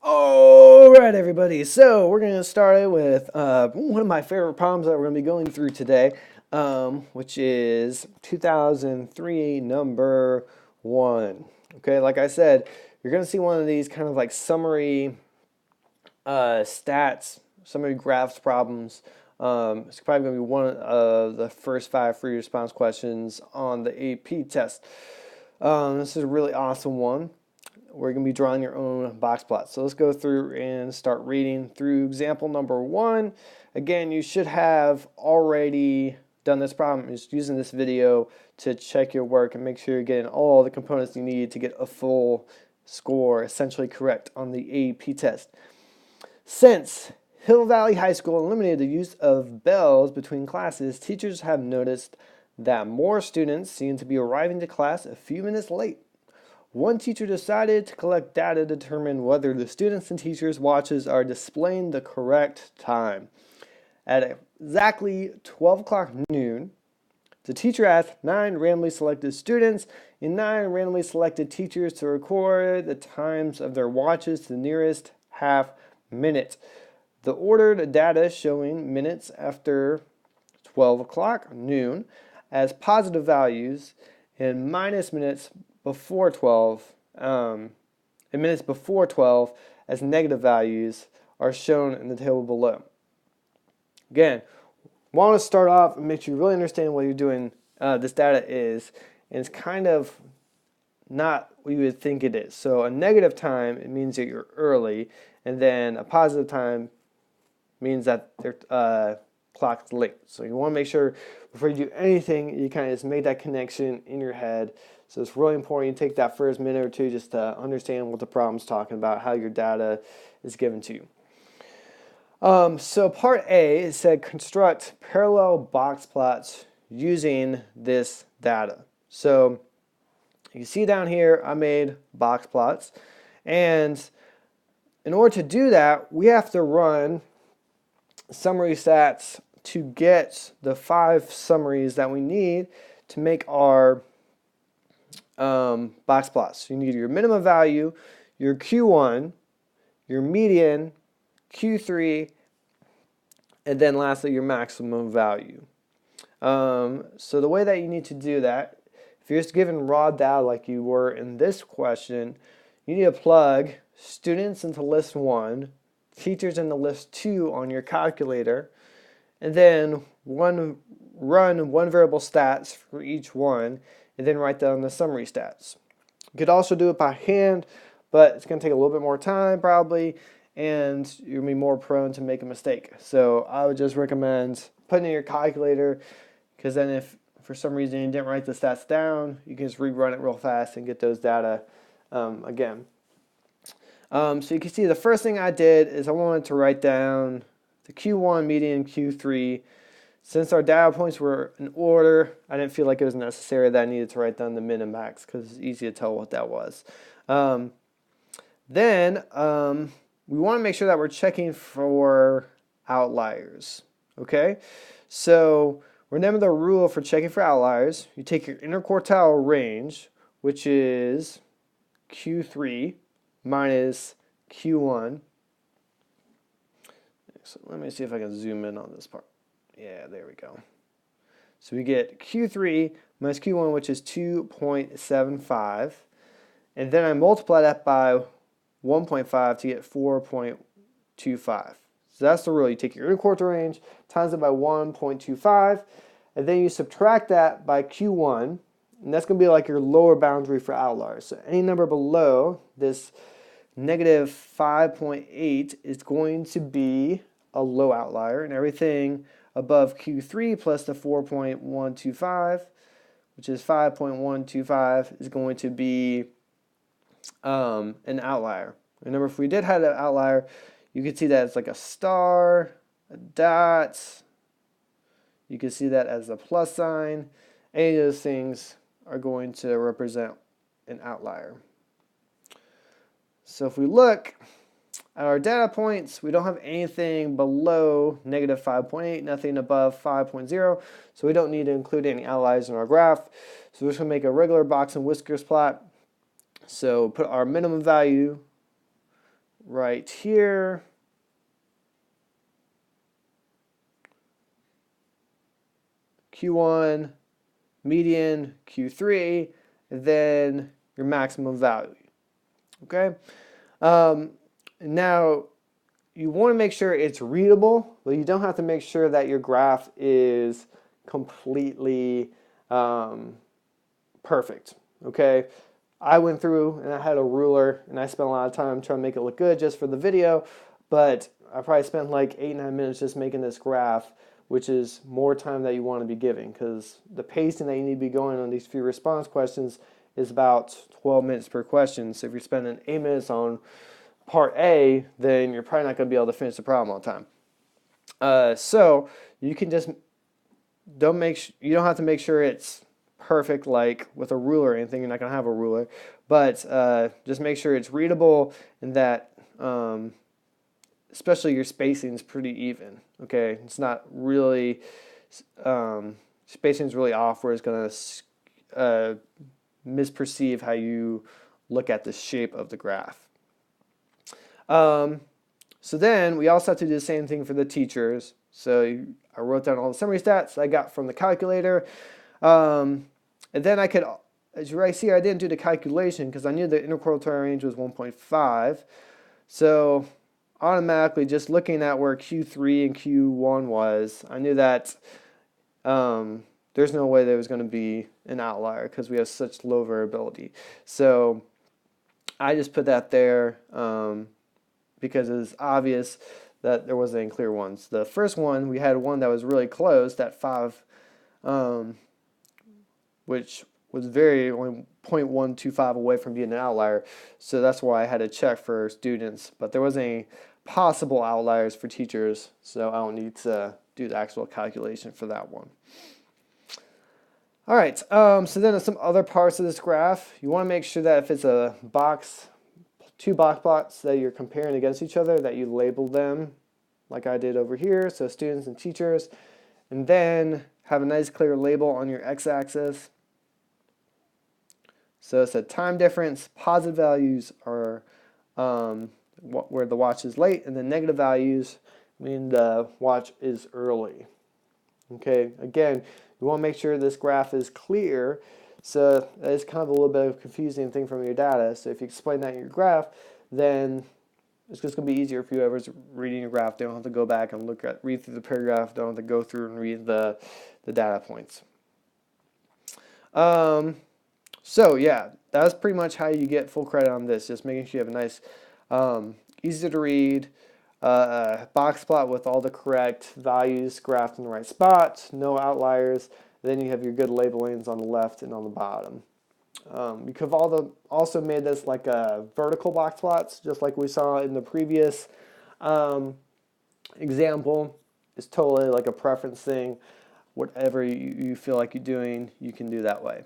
All right, everybody. So we're going to start it with one of my favorite problems that we're going to be going through today, which is 2003 number one. Okay, like I said, you're going to see one of these kind of like summary stats, summary graphs problems. It's probably going to be one of the first five free response questions on the AP test. This is a really awesome one. We're going to be drawing your own box plot. So let's go through and start reading through example number one. Again, you should have already done this problem. Just using this video to check your work and make sure you're getting all the components you need to get a full score, essentially correct, on the AP test. Since Hill Valley High School eliminated the use of bells between classes, teachers have noticed that more students seem to be arriving to class a few minutes late. One teacher decided to collect data to determine whether the students' and teachers' watches are displaying the correct time. At exactly 12 o'clock noon, the teacher asked 9 randomly selected students and 9 randomly selected teachers to record the times of their watches to the nearest half minute. The ordered data showing minutes after 12 o'clock noon as positive values and minus minutes before 12 and minutes before 12 as negative values are shown in the table below. Again, want to start off and make sure you really understand what you're doing. This data is, and it's kind of not what you would think it is. So a negative time, it means that you're early, and then a positive time means that their clock's late. So you want to make sure before you do anything, you kind of just make that connection in your head. So it's really important you take that first minute or two just to understand what the problem's talking about, how your data is given to you. So part A, it said construct parallel box plots using this data. So you see down here, I made box plots. And in order to do that, we have to run summary stats to get the 5 summaries that we need to make our box plots. So you need your minimum value, your Q1, your median, Q3, and then lastly your maximum value. So the way that you need to do that, if you're just given raw data like you were in this question, you need to plug students into list 1, teachers into list 2 on your calculator, and then run one variable stats for each one, and then write down the summary stats. You could also do it by hand, but it's going to take a little bit more time probably, and you're going to be more prone to make a mistake. So I would just recommend putting in your calculator, because then if for some reason you didn't write the stats down, you can just rerun it real fast and get those data again. So you can see the first thing I did is I wanted to write down the Q1, median, Q3. Since our data points were in order, I didn't feel like it was necessary that I needed to write down the min and max because it's easy to tell what that was. Then we want to make sure that we're checking for outliers. Okay, so remember the rule for checking for outliers. You take your interquartile range, which is Q3 minus Q1. So let me see if I can zoom in on this part. Yeah, there we go. So we get Q3 minus Q1, which is 2.75. And then I multiply that by 1.5 to get 4.25. So that's the rule. You take your interquartile range, times it by 1.25, and then you subtract that by Q1, and that's going to be like your lower boundary for outliers. So any number below this negative 5.8 is going to be a low outlier, and everything above Q3 plus the 4.125, which is 5.125, is going to be an outlier. Remember, if we did have an outlier, you could see that it's like a star, a dot. You can see that as a plus sign. Any of those things are going to represent an outlier. So if we look at our data points, we don't have anything below negative 5.8, nothing above 5.0, so we don't need to include any outliers in our graph. So we're just going to make a regular box and whiskers plot. So put our minimum value right here. Q1, median, Q3, and then your maximum value. Okay? Now, you want to make sure it's readable, but you don't have to make sure that your graph is completely perfect. Okay? I went through and I had a ruler and I spent a lot of time trying to make it look good just for the video, but I probably spent like 8-9 minutes just making this graph, which is more time that you want to be giving, because the pacing that you need to be going on these few response questions is about 12 minutes per question. So if you're spending 8 minutes on part A, then you're probably not going to be able to finish the problem on time. So you can just you don't have to make sure it's perfect like with a ruler or anything. You're not going to have a ruler, but just make sure it's readable and that especially your spacing is pretty even. Okay, it's not really spacing is really off where it's going to misperceive how you look at the shape of the graph. So then we also have to do the same thing for the teachers. So I wrote down all the summary stats I got from the calculator. And then I could, as you right see, I didn't do the calculation because I knew the interquartile range was 1.5. So automatically, just looking at where Q3 and Q1 was, I knew that there's no way there was going to be an outlier because we have such low variability. So I just put that there because it was obvious that there wasn't any clear ones. The first one, we had one that was really close, that 5, which was only 0.125 away from being an outlier. So that's why I had to check for students. But there wasn't any possible outliers for teachers, so I don't need to do the actual calculation for that one. All right, so then some other parts of this graph. You want to make sure that if it's a box, 2 box plots that you're comparing against each other, that you label them like I did over here, so students and teachers, and then have a nice clear label on your x-axis. So it's a time difference. Positive values are where the watch is late, and the negative values mean the watch is early. Okay, again, you want to make sure this graph is clear. So it's kind of a little bit of a confusing thing from your data. So if you explain that in your graph, then it's just going to be easier for whoever's reading your graph. They don't have to go back and read through the paragraph. They don't have to go through and read the data points. So yeah, that's pretty much how you get full credit on this. Just making sure you have a nice, easy to read box plot with all the correct values graphed in the right spot, no outliers. Then you have your good labelings on the left and on the bottom. You could have also made this like a vertical box plots, just like we saw in the previous example. It's totally like a preference thing. Whatever you feel like you're doing, you can do that way.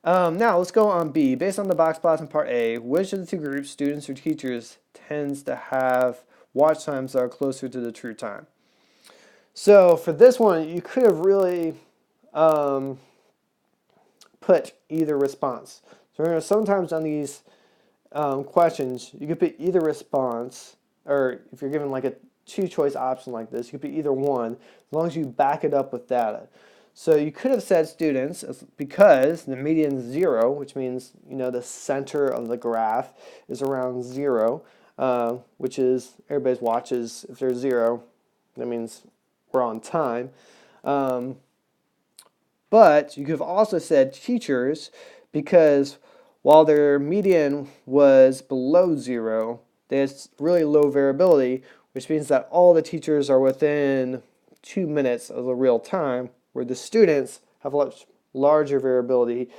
Now let's go on B. Based on the box plots in part A, which of the two groups, students or teachers, tends to have watch times that are closer to the true time? So for this one, you could have really put either response. So sometimes on these questions, you could put either response, or if you're given like a 2-choice option like this, you could put either one, as long as you back it up with data. So you could have said students, because the median is 0, which means the center of the graph is around 0, which is everybody's watches. If there's 0, that means we're on time. But you could have also said teachers, because while their median was below 0, there's really low variability, which means that all the teachers are within 2 minutes of the real time, where the students have much larger variability,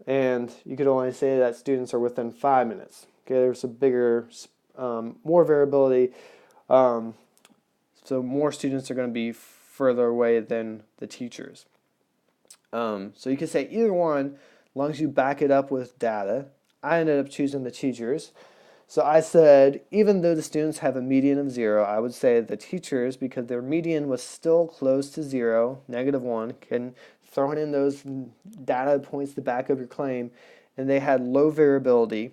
and you could only say that students are within 5 minutes. Okay, there's a bigger, more variability, so more students are going to be further away than the teachers. So you can say either one, as long as you back it up with data. I ended up choosing the teachers. So I said, even though the students have a median of 0, I would say the teachers, because their median was still close to 0, -1, can throw in those data points to back up your claim, and they had low variability.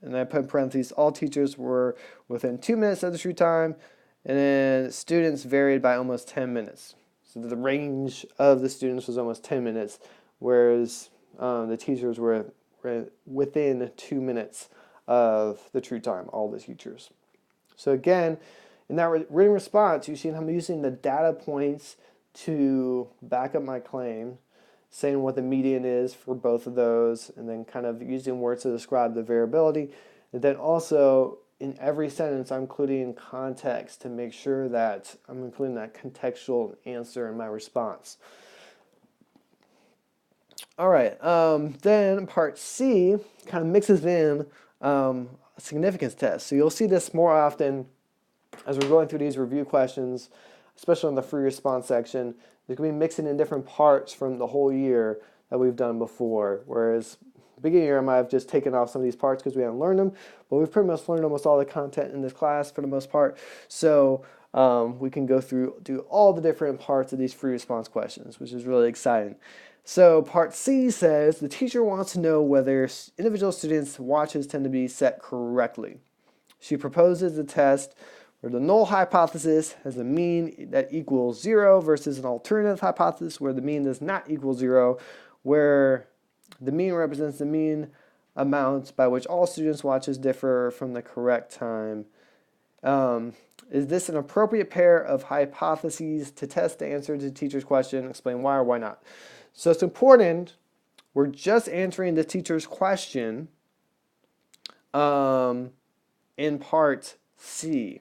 and I put in parentheses, all teachers were within 2 minutes of the true time, and then students varied by almost 10 minutes. So the range of the students was almost 10 minutes, whereas the teachers were within 2 minutes of the true time, all the teachers. So again, in that written response, you see I'm using the data points to back up my claim, saying what the median is for both of those, and then kind of using words to describe the variability. And then also, in every sentence, I'm including context to make sure that I'm including that contextual answer in my response. All right, then part C kind of mixes in a significance test. So you'll see this more often as we're going through these review questions, especially in the free response section. There's going to be mixing in different parts from the whole year that we've done before, whereas beginning year I might have just taken off some of these parts because we haven't learned them, but we've pretty much learned almost all the content in this class for the most part. So we can go through, do all the different parts of these free response questions, which is really exciting. So part C says the teacher wants to know whether individual students' watches tend to be set correctly. She proposes a test where the null hypothesis has a mean that equals 0 versus an alternative hypothesis where the mean does not equal 0, where the mean represents the mean amount by which all students' watches differ from the correct time. Is this an appropriate pair of hypotheses to test the answer to the teacher's question? Explain why or why not. So it's important, we're just answering the teacher's question in part C.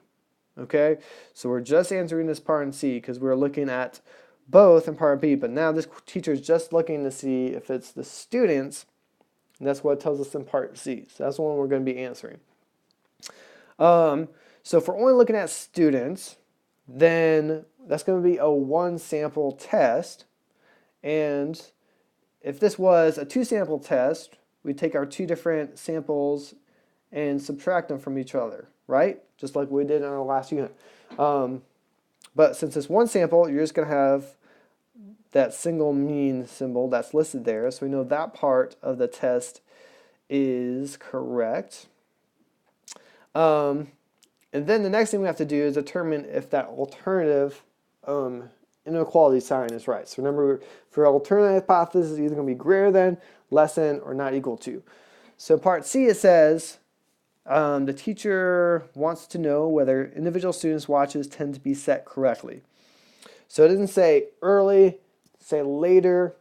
Okay, so we're just answering this part in C because we're looking at both in part B, but now this teacher is just looking to see if it's the students, and that's what it tells us in part C. So that's the one we're going to be answering. So if we're only looking at students, then that's going to be a one sample test. And if this was a two sample test, we take our two different samples and subtract them from each other, right? Just like we did in our last unit. But since it's one sample, you're just going to have that single mean symbol that's listed there. So we know that part of the test is correct. And then the next thing we have to do is determine if that alternative inequality sign is right. So remember, for alternative hypothesis, it's either going to be greater than, less than, or not equal to. So part C, it says, the teacher wants to know whether individual students' watches tend to be set correctly. So it doesn't say early, say later.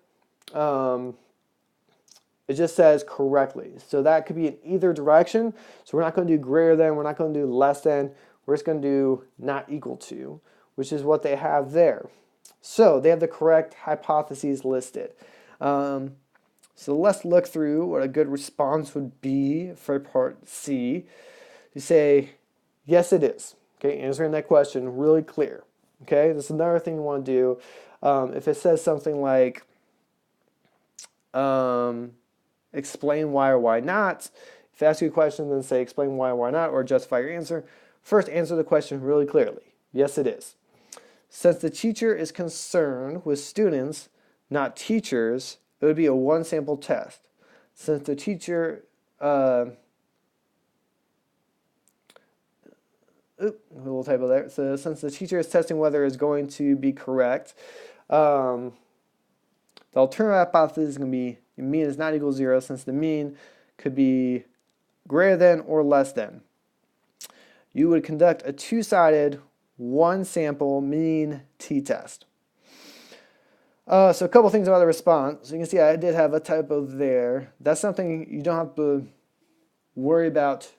It just says correctly. So that could be in either direction. So we're not going to do greater than, we're not going to do less than, we're just going to do not equal to, which is what they have there. So they have the correct hypotheses listed. So let's look through what a good response would be for part C. You say, yes, it is. Okay, answering that question really clear. Okay, that's another thing you want to do. If it says something like, explain why or why not, if I ask you a question, then say explain why or why not, or justify your answer. First, answer the question really clearly. Yes, it is. Since the teacher is concerned with students, not teachers, it would be a one sample test. Since the teacher, a little typo there. So since the teacher is testing whether it's going to be correct, the alternative hypothesis is going to be mean is not equal to 0, since the mean could be greater than or less than. You would conduct a two-sided, one sample mean t-test. So a couple things about the response. So you can see I did have a typo there. That's something you don't have to worry about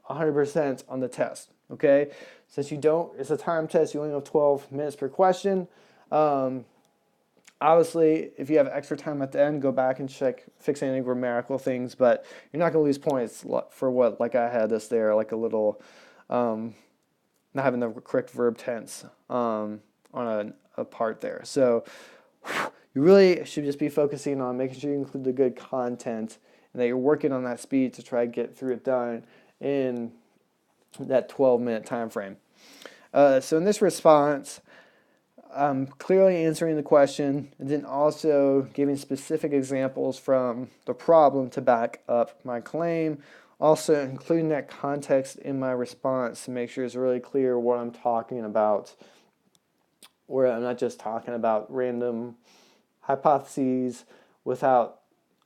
100% on the test. Okay, since you don't, it's a time test. You only have 12 minutes per question. Obviously, if you have extra time at the end, go back and fix any grammatical things, but you're not going to lose points for what, like I had this there, like a little, not having the correct verb tense on a part there. So you really should just be focusing on making sure you include the good content and that you're working on that speed to try to get through it done in that 12-minute time frame. So in this response, I'm clearly answering the question and then also giving specific examples from the problem to back up my claim. Also, including that context in my response to make sure it's really clear what I'm talking about, where I'm not just talking about random hypotheses without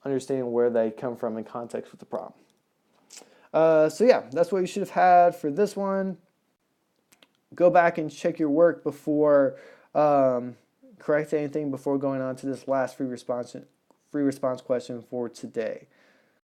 understanding where they come from in context with the problem. So yeah, that's what you should have had for this one. Go back and check your work before correct anything before going on to this last free response question for today.